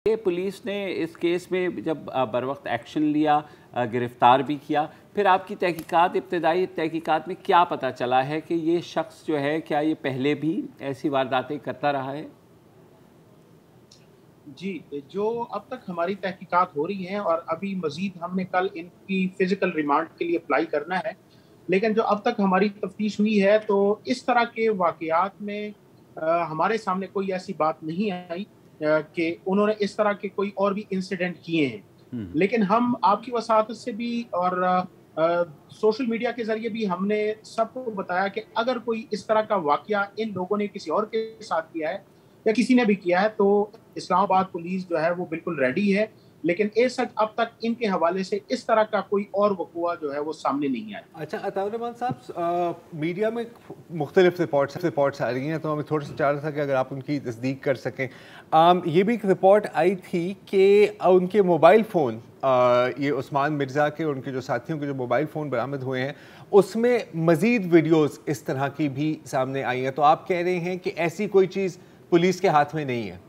ये पुलिस ने इस केस में जब बर वक्त एक्शन लिया, गिरफ्तार भी किया, फिर आपकी तहकीकात, इब्तदाई तहकीकात में क्या पता चला है कि ये शख्स जो है, क्या ये पहले भी ऐसी वारदातें करता रहा है? जी, जो अब तक हमारी तहकीकात हो रही हैं और अभी मज़ीद हमने कल इनकी फ़िज़िकल रिमांड के लिए अप्लाई करना है। लेकिन जो अब तक हमारी तफ्तीश हुई है, तो इस तरह के वाक़यात में हमारे सामने कोई ऐसी बात नहीं आई कि उन्होंने इस तरह के कोई और भी इंसिडेंट किए हैं। लेकिन हम आपकी वसातत से भी और सोशल मीडिया के ज़रिए भी हमने सबको बताया कि अगर कोई इस तरह का वाक़या इन लोगों ने किसी और के साथ किया है या किसी ने भी किया है, तो इस्लामाबाद पुलिस जो है वो बिल्कुल रेडी है। लेकिन ए सच अब तक इनके हवाले से इस तरह का कोई और वक़ूआ जो है वो सामने नहीं आया। अच्छा अताउर रहमान साहब, मीडिया में मुख्तलिफ रिपोर्ट्स आ रही हैं, तो हमें थोड़ा सा चाह रहा था कि अगर आप उनकी तस्दीक कर सकें। ये भी एक रिपोर्ट आई थी कि उनके मोबाइल फ़ोन, ये उस्मान मिर्ज़ा के और उनके जो साथियों के जो मोबाइल फ़ोन बरामद हुए हैं, उसमें मज़ीद वीडियोज़ इस तरह की भी सामने आई हैं। तो आप कह रहे हैं कि ऐसी कोई चीज़ पुलिस के हाथ में नहीं है?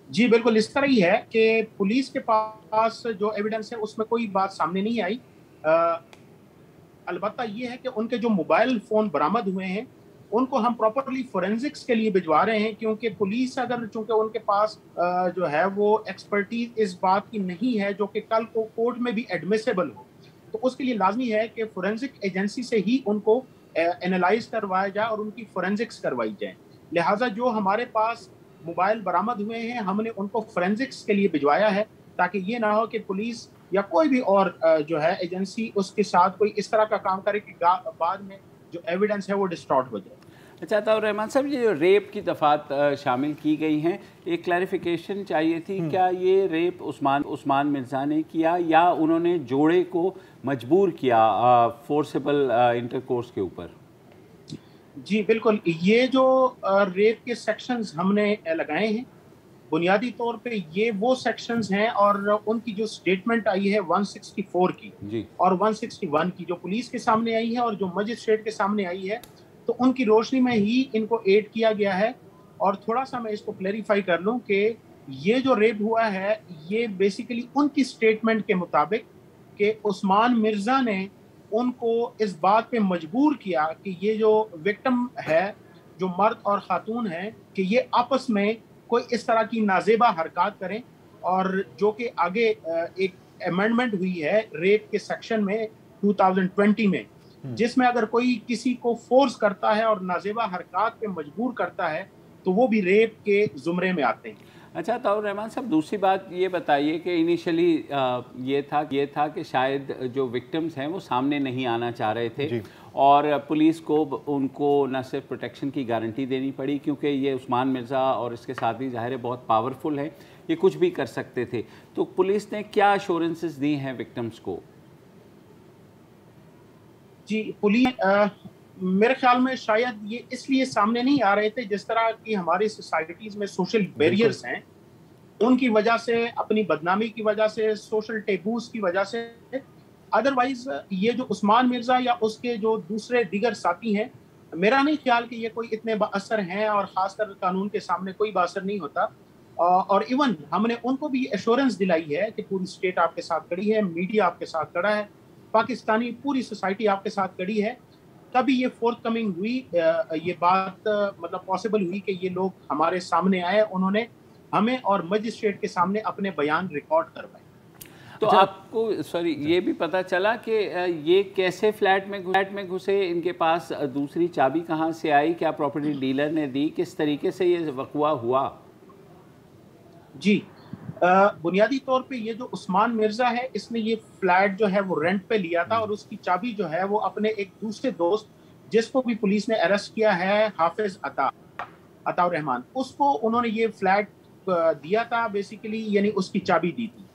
जी, बिल्कुल इस तरह ही है कि पुलिस के पास जो एविडेंस है उसमें कोई बात सामने नहीं आई। अलबत्ता ये है कि उनके जो मोबाइल फ़ोन बरामद हुए हैं, उनको हम प्रॉपर्ली फोरेंसिक्स के लिए भिजवा रहे हैं, क्योंकि पुलिस अगर चूँकि उनके पास जो है वो एक्सपर्टीज़ इस बात की नहीं है जो कि कल को कोर्ट में भी एडमिसिबल हो, तो उसके लिए लाज़मी है कि फोरेंसिक एजेंसी से ही उनको एनालाइज़ करवाया जाए और उनकी फोरेंसिक्स करवाई जाए। लिहाज़ा जो हमारे पास मोबाइल बरामद हुए हैं, हमने उनको फोरेंसिक्स के लिए भिजवाया है, ताकि ये ना हो कि पुलिस या कोई भी और जो है एजेंसी उसके साथ कोई इस तरह का काम करे कि बाद में जो एविडेंस है वो डिस्टॉर्ट हो जाए। अच्छा अताउर रहमान साहब, ये जो रेप की दफ़ात शामिल की गई हैं, एक क्लैरिफिकेशन चाहिए थी। क्या ये रेप उस्मान मिर्ज़ा ने किया या उन्होंने जोड़े को मजबूर किया फोर्सेबल इंटरकोर्स के ऊपर? जी, बिल्कुल। ये जो रेप के सेक्शंस हमने लगाए हैं, बुनियादी तौर पे ये वो सेक्शंस हैं और उनकी जो स्टेटमेंट आई है 164 की जी। और 161 की जो पुलिस के सामने आई है और जो मजिस्ट्रेट के सामने आई है, तो उनकी रोशनी में ही इनको एड किया गया है। और थोड़ा-सा मैं इसको क्लैरिफ़ाई कर लूँ कि ये जो रेप हुआ है, ये बेसिकली उनकी स्टेटमेंट के मुताबिक कि उस्मान मिर्ज़ा ने उनको इस बात पे मजबूर किया कि ये जो विक्टिम है, जो मर्द और ख़ातून हैं, कि ये आपस में कोई इस तरह की नाज़ेबा हरकत करें, और जो कि आगे एक अमेंडमेंट हुई है रेप के सेक्शन में 2020 में, जिसमें अगर कोई किसी को फोर्स करता है और नाज़ेबा हरकत पे मजबूर करता है, तो वो भी रेप के ज़ुमरे में आते हैं। अच्छा अताउर रहमान साहब, दूसरी बात ये बताइए कि इनिशियली ये था कि शायद जो विक्टिम्स हैं वो सामने नहीं आना चाह रहे थे और पुलिस को उनको न सिर्फ प्रोटेक्शन की गारंटी देनी पड़ी, क्योंकि ये उस्मान मिर्ज़ा और इसके साथी ज़ाहिर है बहुत पावरफुल हैं, ये कुछ भी कर सकते थे। तो पुलिस ने क्या अश्योरेंसेस दी हैं विक्टिम्स को? जी, पुलिस मेरे ख्याल में शायद ये इसलिए सामने नहीं आ रहे थे, जिस तरह की हमारी सोसाइटीज़ में सोशल बैरियर्स हैं, उनकी वजह से, अपनी बदनामी की वजह से, सोशल टेबूज़ की वजह से। अदरवाइज़ ये जो उस्मान मिर्ज़ा या उसके जो दूसरे दीगर साथी हैं, मेरा नहीं ख्याल कि ये कोई इतने बाअसर हैं, और ख़ासकर कानून के सामने कोई बाअसर नहीं होता। और इवन हमने उनको भी एश्योरेंस दिलाई है कि पूरी स्टेट आपके साथ खड़ी है, मीडिया आपके साथ खड़ा है, पाकिस्तानी पूरी सोसाइटी आपके साथ खड़ी है। तभी ये फोर्थकमिंग हुई, ये बात मतलब पॉसिबल हुई कि ये लोग हमारे सामने आए, उन्होंने हमें और मजिस्ट्रेट के सामने अपने बयान रिकॉर्ड करवाए। तो आपको सॉरी ये भी पता चला कि ये कैसे फ्लैट में घुसे, इनके पास दूसरी चाबी कहाँ से आई, क्या प्रॉपर्टी डीलर ने दी, किस तरीके से ये वक़्वा हुआ? जी, बुनियादी तौर पे ये जो उस्मान मिर्ज़ा है, इसने ये फ्लैट जो है वो रेंट पे लिया था और उसकी चाबी जो है वो अपने एक दूसरे दोस्त, जिसको भी पुलिस ने अरेस्ट किया है, हाफिज अताउर रहमान, उसको उन्होंने ये फ्लैट दिया था बेसिकली, यानी उसकी चाबी दी थी।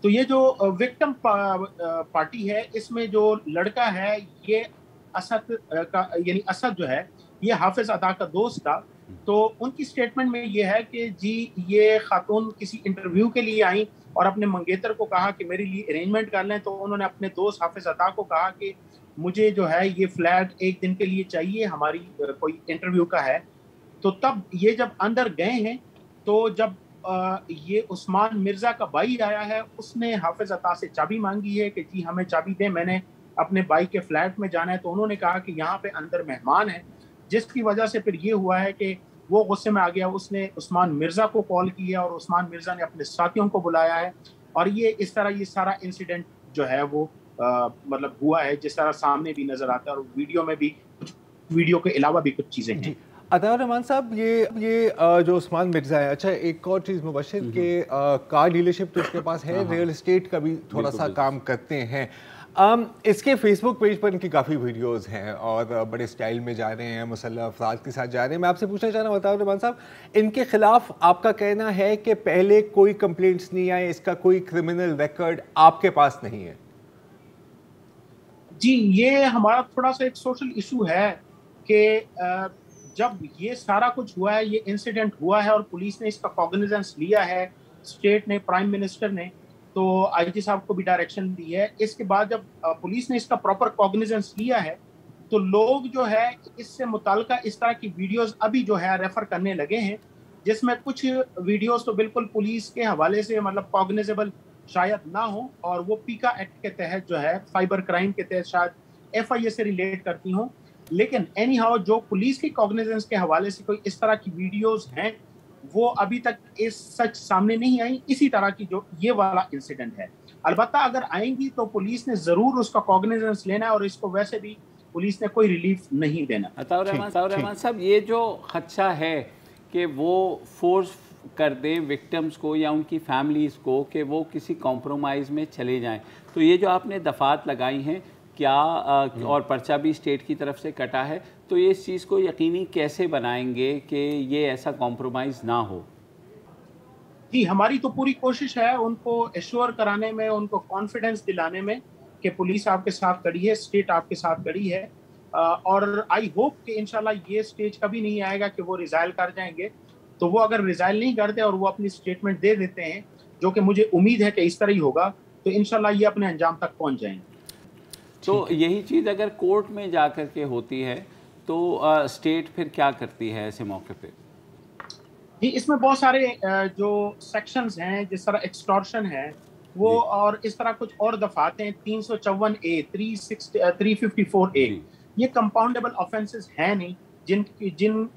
तो ये जो विक्टिम पार्टी है, इसमें जो लड़का है, ये असद का यानी असद जो है, ये हाफिज अता का दोस्त था। तो उनकी स्टेटमेंट में ये है कि जी, ये खातून किसी इंटरव्यू के लिए आई और अपने मंगेतर को कहा कि मेरे लिए अरेंजमेंट कर लें, तो उन्होंने अपने दोस्त हाफिज अता को कहा कि मुझे जो है ये फ्लैट एक दिन के लिए चाहिए, हमारी कोई इंटरव्यू का है। तो तब ये जब अंदर गए हैं, तो जब یہ عثمان مرزا کا بھائی آیا ہے, اس نے حافظ عطا سے چابی مانگی ہے کہ جی ہمیں چابی دیں, میں نے اپنے بھائی کے فلیٹ میں جانا ہے. تو انہوں نے کہا کہ یہاں پہ اندر مہمان ہیں, جس کی وجہ سے پھر یہ ہوا ہے کہ وہ غصے میں آ گیا, اس نے عثمان مرزا کو کال کیا اور عثمان مرزا نے اپنے ساتھیوں کو بلایا ہے, اور یہ اس طرح یہ سارا انسیڈنٹ جو ہے وہ مطلب ہوا ہے جس طرح سامنے بھی نظر آتا ہے, اور ویڈیو میں بھی ویڈیو کے علاوہ بھی کچھ چیزیں ہیں. عطا الرحمان صاحب, یہ جو عثمان مرزا ہے, اچھا ایک اور چیز مبشر کہ کار ڈیلرشپ تو اس کے پاس ہے, ریئل اسٹیٹ کا بھی تھوڑا سا کام کرتے ہیں. اس کے فیس بک پیج پر ان کی کافی ویڈیوز ہیں اور بڑے سٹائل میں جا رہے ہیں, مسلح افراد کے ساتھ جا رہے ہیں. میں آپ سے پوچھنا چاہ رہا ہوں عطا الرحمان صاحب, ان کے خلاف آپ کا کہنا ہے کہ پہلے کوئی کمپلینٹس نہیں آئے, اس کا کوئی کرمنل ریکارڈ آپ کے پاس نہیں ہے؟ جی, یہ ہمارا تھوڑا سا ایک سوشل ایشو ہے کہ جب یہ سارا کچھ ہوا ہے, یہ انسیڈنٹ ہوا ہے اور پولیس نے اس کا کوگنیزنس لیا ہے, اسٹیٹ نے, پرائم منسٹر نے, تو آئی جی صاحب کو بھی ڈائریکشن دی ہے. اس کے بعد جب پولیس نے اس کا پراپر کوگنیزنس لیا ہے تو لوگ جو ہے اس سے متعلقہ اس طرح کی ویڈیوز ابھی جو ہے ریفر کرنے لگے ہیں, جس میں کچھ ویڈیوز تو بالکل پولیس کے حوالے سے مطلب کوگنیزیبل شاید نہ ہو, اور وہ پیکا ایکٹ کے تحت جو ہے سائبر کرائم کے تحت شاید ایف آئی اے سے ریلیٹ کرتی ہوں. لیکن اینی ہاؤ جو پولیس کی کوگنیزنس کے حوالے سے کوئی اس طرح کی ویڈیوز ہیں وہ ابھی تک اس سچ سامنے نہیں آئی, اسی طرح کی جو یہ والا انسیڈنٹ ہے. البتہ اگر آئیں گی تو پولیس نے ضرور اس کا کوگنیزنس لینا ہے, اور اس کو ویسے بھی پولیس نے کوئی ریلیف نہیں دینا. عطا الرحمان صاحب, یہ جو خدشہ ہے کہ وہ فورس کر دیں وکٹمز کو یا ان کی فیملیز کو کہ وہ کسی کمپرومائز میں چلے جائیں, تو یہ جو آپ نے دفعات لگائی ہیں کیا اور پرچہ بھی اسٹیٹ کی طرف سے کٹا ہے, تو یہ اس چیز کو یقینی کیسے بنائیں گے کہ یہ ایسا کمپرومائز نہ ہو؟ جی, ہماری تو پوری کوشش ہے ان کو ایشور کرانے میں, ان کو کانفیڈنس دلانے میں کہ پولیس آپ کے ساتھ کڑی ہے, اسٹیٹ آپ کے ساتھ کڑی ہے, اور آئی ہوپ کہ انشاءاللہ یہ اسٹیج کبھی نہیں آئے گا کہ وہ ریزائل کر جائیں گے. تو وہ اگر ریزائل نہیں کرتے اور وہ اپنی اسٹیٹمنٹ دے دیتے ہیں, جو کہ مجھے امید ہے کہ اس طرح ہی ہوگا, تو انشاءاللہ یہ اپنے انجام تک پہنچ جائیں گے. تو یہی چیز اگر کورٹ میں جا کر کے ہوتی ہے تو اسٹیٹ پھر کیا کرتی ہے ایسے موقع پہ؟ جی, اس میں بہت سارے جو سیکشنز ہیں, جس طرح ایکسٹورشن ہے وہ, اور اس طرح کچھ اور دفعات ہیں, 354A, 354A, یہ کمپاؤنڈیبل آفینسز ہیں نہیں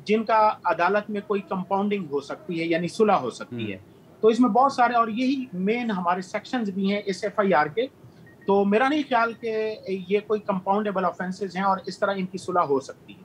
جن کا عدالت میں کوئی کمپاؤنڈنگ ہو سکتی ہے, یعنی صلح ہو سکتی ہے. تو اس میں بہت سارے, اور یہی مین ہمارے سیکشنز بھی ہیں اس ایف آئی آر کے. تو میرا نہیں خیال کہ یہ کوئی کمپاؤنڈیبل آفینسز ہیں اور اس طرح ان کی صلح ہو سکتی ہے.